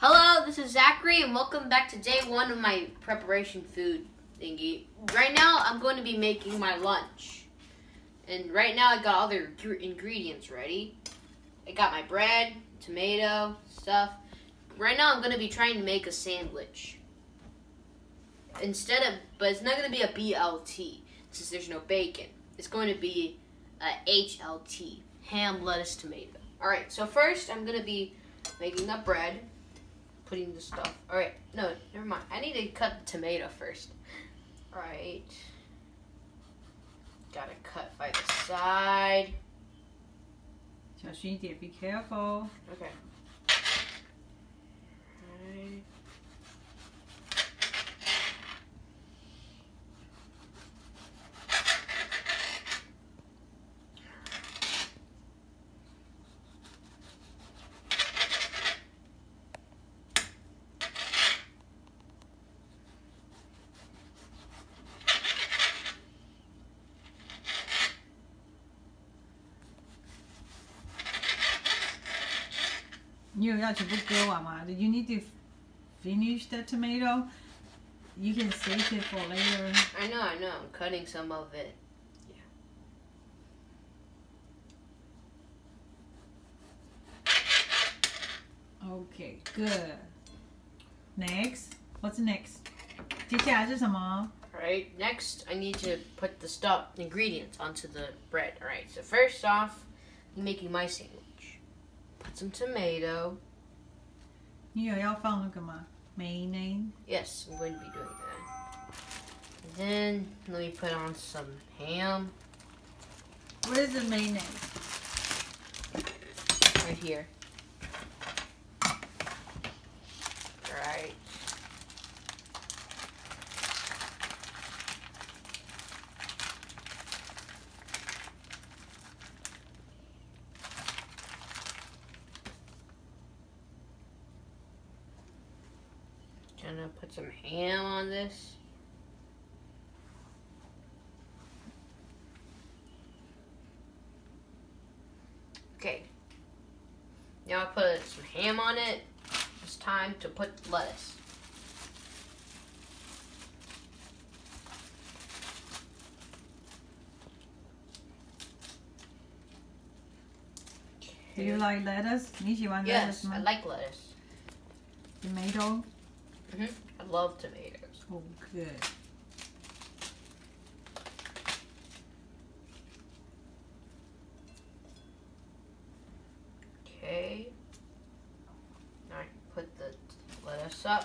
Hello, this is Zachary, and welcome back to day one of my preparation food thingy. Right now, I'm going to be making my lunch. And right now, I got all the ingredients ready. I got my bread, tomato, stuff. Right now, I'm going to be trying to make a sandwich. But it's not going to be a BLT, since there's no bacon. It's going to be a HLT, ham, lettuce, tomato. Alright, so first, I'm going to be making the bread. Putting the stuff. Alright, no, never mind. I need to cut the tomato first. Alright. Gotta cut by the side. 小心一点, be careful. Okay. Alright. You have to go, Mama. You need to finish the tomato. You can save it for later. I know. I'm cutting some of it. Yeah. Okay, good. Next. What's next? 接下来是什么? Alright, next I need to put the ingredients onto the bread. Alright, so first off, I'm making my sandwich. Put some tomato. 你有要放那个吗? Mayonnaise? Yes, I'm going to be doing that. And then let me put on some ham. What is the mayonnaise? Right here. Alright. Gonna put some ham on this. Okay. Now I put some ham on it. It's time to put lettuce. Do you like lettuce? 你喜欢 Yes, lettuce 吗? I like lettuce. Tomato? I love tomatoes. Oh, good. Okay. Now I can put the lettuce up.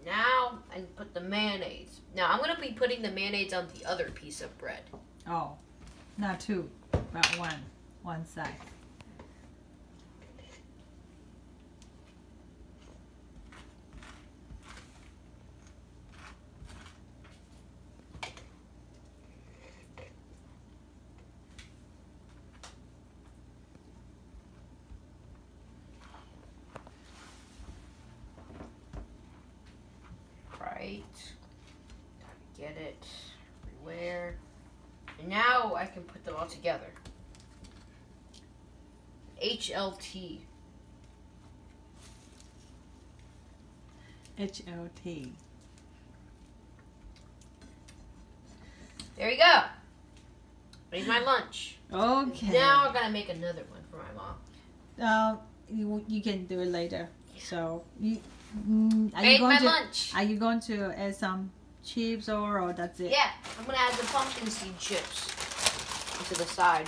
Now I can put the mayonnaise. Now I'm going to be putting the mayonnaise on the other piece of bread. Oh, not two, but one. One side. Right. Gotta get it everywhere. And now I can put them all together. HLT. HLT. There you go. Made my lunch. Okay. Now I'm gonna make another one for my mom. You can do it later. So Made my lunch. Are you going to add some chips or that's it? Yeah, I'm gonna add the pumpkin seed chips to the side.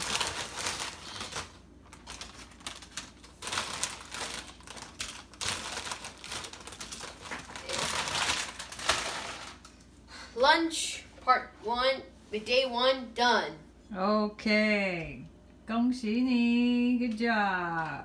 Lunch part 1, day 1 done. Okay. 恭喜你 Good job.